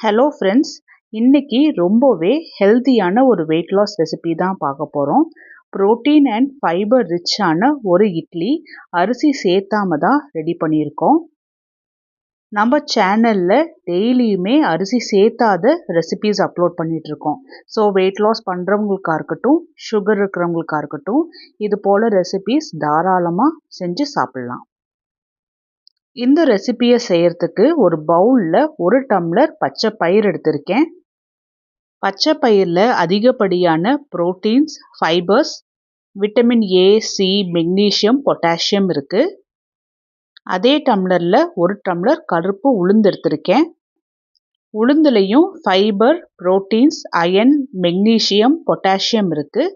Hello friends, இன்னைக்கு ரொம்பவே ஹெல்த்தியான ஒரு வெயிட் லாஸ் ரெசிபி தான் பார்க்க போகிறோம். புரோட்டீன் அண்ட் ஃபைபர் ரிச்சான ஒரு இட்லி அரிசி சேர்த்தாம தான் ரெடி பண்ணியிருக்கோம். நம்ம சேனலில் டெய்லியுமே அரிசி சேர்த்தாத ரெசிபீஸ் அப்லோட் பண்ணிகிட்ருக்கோம். ஸோ வெயிட் லாஸ் பண்ணுறவங்களுக்கா இருக்கட்டும், சுகர் இருக்கிறவங்களுக்கா இருக்கட்டும், இது போல் ரெசிபீஸ் தாராளமாக செஞ்சு சாப்பிட்லாம். இந்த ரெசிபியை செய்யறதுக்கு ஒரு பவுலில் 1 டம்ளர் பச்சை பயிர் எடுத்திருக்கேன். பச்சை பயிரில் அதிகப்படியான proteins, fibres, vitamin A, C, magnesium, potassium இருக்குது. அதே டம்ளரில் 1 டம்ளர் கருப்பு உளுந்து எடுத்திருக்கேன். உளுந்துலையும் fibre, proteins, iron, magnesium, potassium இருக்குது.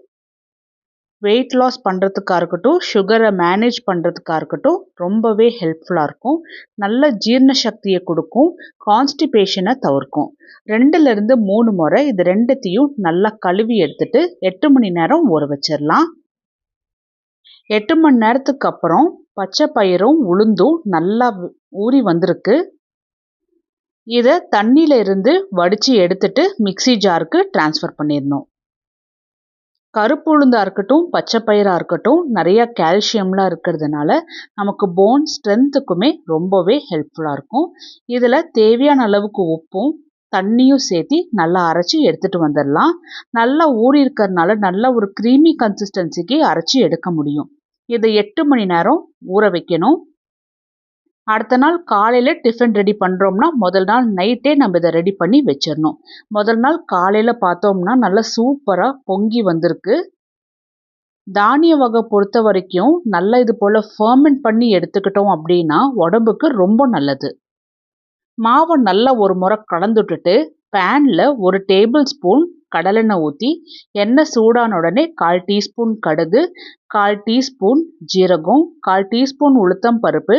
வெயிட் லாஸ் பண்ணுறதுக்காக இருக்கட்டும், சுகரை மேனேஜ் பண்ணுறதுக்காக இருக்கட்டும் ரொம்பவே ஹெல்ப்ஃபுல்லாக இருக்கும். நல்ல ஜீரண சக்தியை கொடுக்கும், கான்ஸ்டிபேஷனை தவிர்க்கும். 2லேருந்து 3 முறை இது ரெண்டுத்தையும் நல்லா கழுவி எடுத்துட்டு 8 மணி நேரம் ஊற வச்சிடலாம். 8 மணி நேரத்துக்கு அப்புறம் பச்சை பயிரும் உளுந்தும் நல்லா ஊறி வந்திருக்கு. இதை தண்ணியில இருந்து வடித்து எடுத்துட்டு மிக்சி ஜாருக்கு டிரான்ஸ்ஃபர் பண்ணிடணும். கருப்பு உளுந்தாக இருக்கட்டும், பச்சை பயிராக இருக்கட்டும் நிறைய கால்சியம்லாம் இருக்கிறதுனால நமக்கு போன் ஸ்ட்ரென்த்துக்குமே ரொம்பவே ஹெல்ப்ஃபுல்லாக இருக்கும். இதில் தேவையான அளவுக்கு உப்பும் தண்ணியும் சேர்த்து நல்லா அரைச்சி எடுத்துகிட்டு வந்துடலாம். நல்லா ஊறி இருக்கிறதுனால நல்ல ஒரு க்ரீமி கன்சிஸ்டன்சிக்கு அரைச்சி எடுக்க முடியும். இதை 8 மணி நேரம் ஊற வைக்கணும். அடுத்த நாள் காலையில் டிஃபன் ரெடி பண்ணுறோம்னா முதல் நாள் நைட்டே நம்ம இதை ரெடி பண்ணி வச்சிடணும். முதல் நாள் காலையில் பார்த்தோம்னா நல்லா சூப்பராக பொங்கி வந்திருக்கு. தானிய வகை பொறுத்த வரைக்கும் நல்லா இது போல் ஃபர்மெண்ட் பண்ணி எடுத்துக்கிட்டோம் அப்படின்னா உடம்புக்கு ரொம்ப நல்லது. மாவை நல்லா ஒரு முறை கலந்துட்டுட்டு பேனில் 1 டேபிள் ஸ்பூன் கடலெண்ணெய் ஊற்றி எண்ணெய் சூடான உடனே 1/4 டீஸ்பூன் கடுகு, 1/4 டீஸ்பூன் ஜீரகம், 1/4 டீஸ்பூன் உளுத்தம் பருப்பு,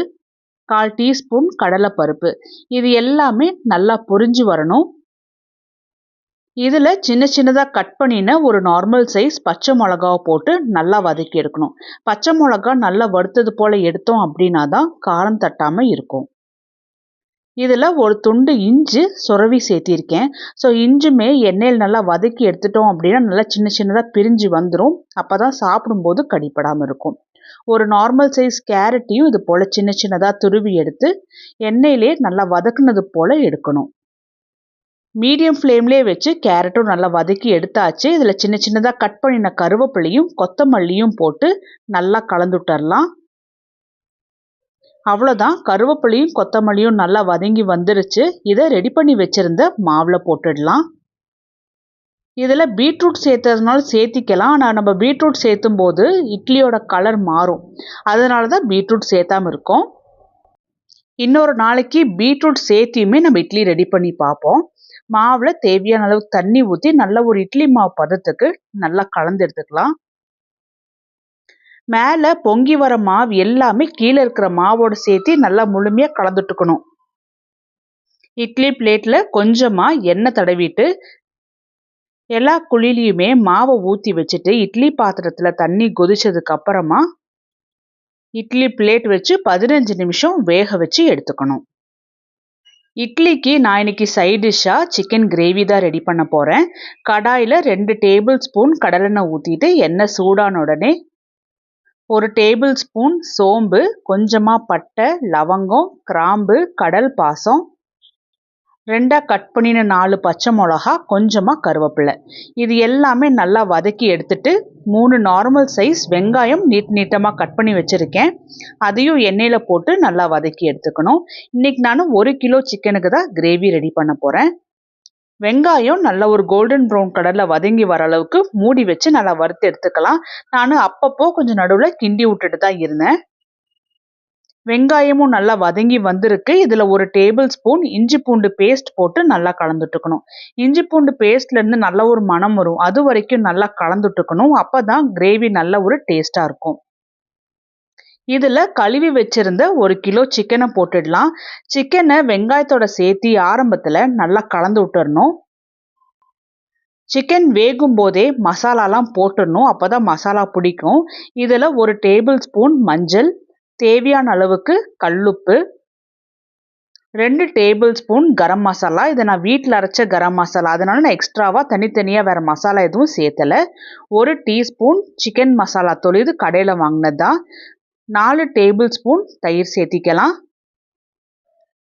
1/4 டீஸ்பூன் கடலைப்பருப்பு, இது எல்லாமே நல்லா பொரிஞ்சு வரணும். இதில் சின்ன சின்னதாக கட் பண்ணின ஒரு நார்மல் சைஸ் பச்சை மிளகாவை போட்டு நல்லா வதக்கி எடுக்கணும். பச்சை மிளகா நல்லா வறுத்தது போல் எடுத்தோம் அப்படின்னா தான் காரம் தட்டாமல் இருக்கும். இதில் ஒரு துண்டு இஞ்சி சுரவி சேர்த்திருக்கேன். ஸோ இஞ்சுமே எண்ணெயில் நல்லா வதக்கி எடுத்துட்டோம் அப்படின்னா நல்லா சின்ன சின்னதாக பிரிஞ்சு வந்துடும். அப்போ தான் சாப்பிடும்போது கடிப்படாமல் இருக்கும். ஒரு நார்மல் சைஸ் கேரட்டையும் இது போல் சின்ன சின்னதாக துருவி எடுத்து எண்ணெயிலே நல்லா வதக்குனது போல் எடுக்கணும். மீடியம் ஃப்ளேம்லேயே வச்சு கேரட்டும் நல்லா வதக்கி எடுத்தாச்சு. இதில் சின்ன சின்னதாக கட் பண்ணின கருவேப்பிலையும் கொத்தமல்லியும் போட்டு நல்லா கலந்துட்டரலாம். அவ்வளோதான், கருவேப்பிலையும் கொத்தமல்லியும் நல்லா வதங்கி வந்துருச்சு. இதை ரெடி பண்ணி வச்சுருந்த மாவில் போட்டுடலாம். இதில் பீட்ரூட் சேர்த்ததுனால சேர்த்திக்கலாம். ஆனால் நம்ம பீட்ரூட் சேர்த்தும் போது இட்லியோட கலர் மாறும். அதனால தான் பீட்ரூட் சேர்த்தாமல் இருக்கோம். இன்னொரு நாளைக்கு பீட்ரூட் சேர்த்தியுமே நம்ம இட்லி ரெடி பண்ணி பார்ப்போம். மாவில் தேவையான அளவுக்கு தண்ணி ஊற்றி நல்ல ஒரு இட்லி மாவு பதத்துக்கு நல்லா கலந்து எடுத்துக்கலாம். மேலே பொங்கி வர மாவு எல்லாமே கீழே இருக்கிற மாவோடு சேர்த்து நல்லா முழுமையாக கலந்துட்டுக்கணும். இட்லி பிளேட்டில் கொஞ்சமாக எண்ணெய் தடவிட்டு எல்லா குழிலையுமே மாவை ஊற்றி வச்சுட்டு இட்லி பாத்திரத்தில் தண்ணி கொதிச்சதுக்கு அப்புறமா இட்லி பிளேட் வச்சு 15 நிமிஷம் வேக வச்சு எடுத்துக்கணும். இட்லிக்கு நான் இன்னைக்கு சைட் டிஷ்ஷாக சிக்கன் கிரேவி தான் ரெடி பண்ண போகிறேன். கடாயில் 2 டேபிள் ஸ்பூன் கடலெண்ணெய் ஊற்றிட்டு எண்ணெய் சூடான உடனே 1 டேபிள் ஸ்பூன் சோம்பு, கொஞ்சமாக பட்டை, லவங்கம், கிராம்பு, கடல் பாசம், 2 கட் பண்ணின 4 பச்சை மிளகா, கொஞ்சமாக கருவேப்பிலை, இது எல்லாமே நல்லா வதக்கி எடுத்துட்டு 3 நார்மல் சைஸ் வெங்காயம் நீட்டமாக கட் பண்ணி வச்சுருக்கேன். அதையும் எண்ணெயில் போட்டு நல்லா வதக்கி எடுத்துக்கணும். இன்றைக்கி நான் 1 கிலோ சிக்கனுக்கு தான் கிரேவி ரெடி பண்ண போகிறேன். வெங்காயம் நல்ல ஒரு கோல்டன் ப்ரௌன் கலரில் வதங்கி வர அளவுக்கு மூடி வச்சு நல்லா வறுத்து எடுத்துக்கலாம். நான் அப்பப்போ கொஞ்சம் நடுவில் கிண்டி விட்டுட்டு தான் இருந்தேன். வெங்காயமும் நல்லா வதங்கி வந்திருக்கு. இதில் 1 டேபிள் ஸ்பூன் இஞ்சி பூண்டு பேஸ்ட் போட்டு நல்லா கலந்துட்டுக்கணும். இஞ்சி பூண்டு பேஸ்ட்லேருந்து நல்ல ஒரு மணம் வரும், அது வரைக்கும் நல்லா கலந்துட்டுக்கணும். அப்போ தான் கிரேவி நல்ல ஒரு டேஸ்ட்டாக இருக்கும். இதில் கழுவி வச்சுருந்த 1 கிலோ சிக்கனை போட்டுடலாம். சிக்கனை வெங்காயத்தோட சேர்த்து ஆரம்பத்தில் நல்லா கலந்து விட்டுறணும். சிக்கன் வேகும் போதே மசாலாலாம் போட்டுடணும். அப்போ தான் மசாலா பிடிக்கும். இதில் 1 டேபிள் ஸ்பூன் மஞ்சள், தேவையான அளவுக்கு கல்லுப்பு, 2 டேபிள் ஸ்பூன் கரம் மசாலா. இதை நான் வீட்டில் அரைச்ச கரம் மசாலா, அதனால நான் எக்ஸ்ட்ராவாக தனித்தனியாக வேறு மசாலா எதுவும் சேர்த்தலை. 1 டீஸ்பூன் சிக்கன் மசாலா தூள், இது கடையில் வாங்கினது தான். 4 டேபிள் ஸ்பூன் தயிர் சேர்த்திக்கலாம்.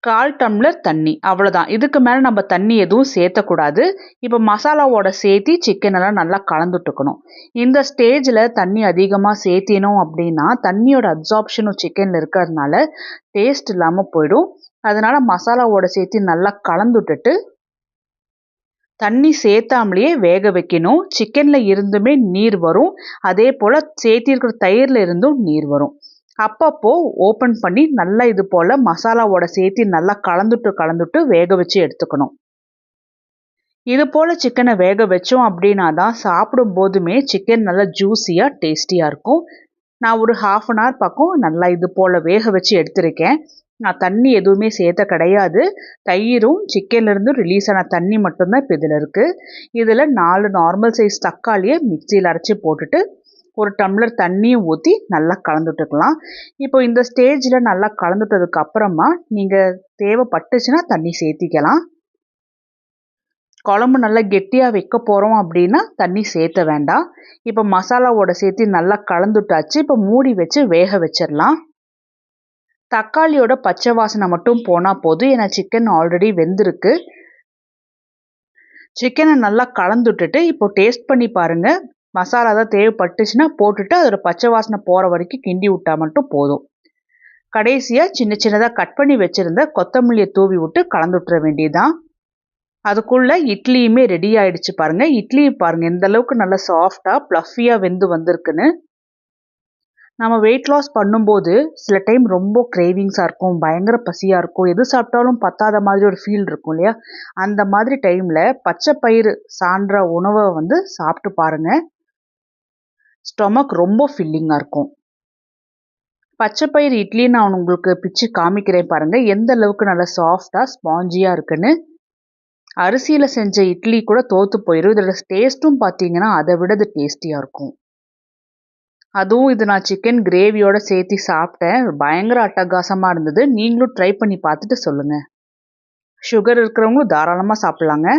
1/4 டம்ளர் தண்ணி, அவ்வளோதான். இதுக்கு மேலே நம்ம தண்ணி எதுவும் சேர்த்தக்கூடாது. இப்போ மசாலாவோட சேர்த்தி சிக்கனெல்லாம் நல்லா கலந்துட்டுக்கணும். இந்த ஸ்டேஜில் தண்ணி அதிகமாக சேர்த்தினோம் அப்படின்னா தண்ணியோட அப்சார்ப்ஷனும் சிக்கனில் இருக்கிறதுனால டேஸ்ட் இல்லாமல் போயிடும். அதனால் மசாலாவோட சேர்த்து நல்லா கலந்துட்டுட்டு தண்ணி சேர்த்தாமலேயே வேக வைக்கணும். சிக்கனில் இருந்துமே நீர் வரும், அதே போல் சேர்த்திருக்கிற தயிரில் இருந்தும் நீர் வரும். அப்பப்போ ஓப்பன் பண்ணி நல்லா இது போல் மசாலாவோட சேர்த்து நல்லா கலந்துட்டு வேக வச்சு எடுத்துக்கணும். இது போல் சிக்கனை வேக வச்சோம் அப்படின்னா தான் சாப்பிடும் போதுமே சிக்கன் நல்லா ஜூஸியாக டேஸ்டியாக இருக்கும். நான் ஒரு 1/2 அன் ஹவர் பக்கம் நல்லா இது போல் வேக வச்சு எடுத்திருக்கேன். நான் தண்ணி எதுவுமே சேர்த்த கிடையாது. தயிரும் சிக்கன்லேருந்து ரிலீஸ் ஆன தண்ணி மட்டும்தான் இப்போ இதில் இருக்குது. இதில் 4 நார்மல் சைஸ் தக்காளியை மிக்சியில் அரைச்சி போட்டுட்டு 1 டம்ளர் தண்ணியும் ஊற்றி நல்லா கலந்துட்டுக்கலாம். இப்போ இந்த ஸ்டேஜில் நல்லா கலந்துட்டதுக்கு அப்புறமா நீங்கள் தேவைப்பட்டுச்சுன்னா தண்ணி சேர்த்திக்கலாம். குழம்பு நல்லா கெட்டியாக வைக்க போகிறோம் அப்படின்னா தண்ணி சேர்த்த வேண்டாம். இப்போ மசாலாவோட சேர்த்து நல்லா கலந்துட்டாச்சு. இப்போ மூடி வச்சு வேக வச்சிடலாம். தக்காளியோட பச்சை வாசனை மட்டும் போனால் போதும், ஏன்னா சிக்கன் ஆல்ரெடி வெந்திருக்கு. சிக்கனை நல்லா கலந்துட்டுட்டு இப்போ டேஸ்ட் பண்ணி பாருங்கள். மசாலா தான் தேவைப்பட்டுச்சுன்னா போட்டுட்டு அதோட பச்சை வாசனை போகிற வரைக்கும் கிண்டி விட்டால் மட்டும் போதும். கடைசியாக சின்னதாக கட் பண்ணி வச்சுருந்த கொத்தமல்லியை தூவி விட்டு கலந்து விட்டுற வேண்டியதுதான். அதுக்குள்ளே இட்லியுமே ரெடி ஆகிடுச்சு பாருங்கள். இட்லி பாருங்கள் எந்த அளவுக்கு நல்லா சாஃப்டாக ப்ளஃபியாக வெந்து வந்திருக்குன்னு. நம்ம வெயிட் லாஸ் பண்ணும்போது சில டைம் ரொம்ப கிரேவிங்ஸாக இருக்கும், பயங்கர பசியாக இருக்கும், எது சாப்பிட்டாலும் பத்தாத மாதிரி ஒரு ஃபீல் இருக்கும் இல்லையா? அந்த மாதிரி டைமில் பச்சை பயிறு சான்ற உணவை சாப்பிட்டு பாருங்கள். ஸ்டொமக் ரொம்ப ஃபில்லிங்காக இருக்கும். பச்சை பயிறு இட்லி நான் உங்களுக்கு பிச்சு காமிக்கிறேன் பாருங்கள், எந்த அளவுக்கு நல்லா சாஃப்டாக ஸ்பாஞ்சியாக இருக்குன்னு. அரிசியில் செஞ்ச இட்லி கூட தோற்று போயிடும். இதோட டேஸ்ட்டும் பார்த்தீங்கன்னா அதை விட இது டேஸ்டியாக இருக்கும். அதுவும் இது நான் சிக்கன் கிரேவியோடு சேர்த்து சாப்பிட்டேன், பயங்கர அட்டகாசமாக இருந்தது. நீங்களும் ட்ரை பண்ணி பார்த்துட்டு சொல்லுங்கள். சுகர் இருக்கிறவங்களும் தாராளமாக சாப்பிட்லாங்க.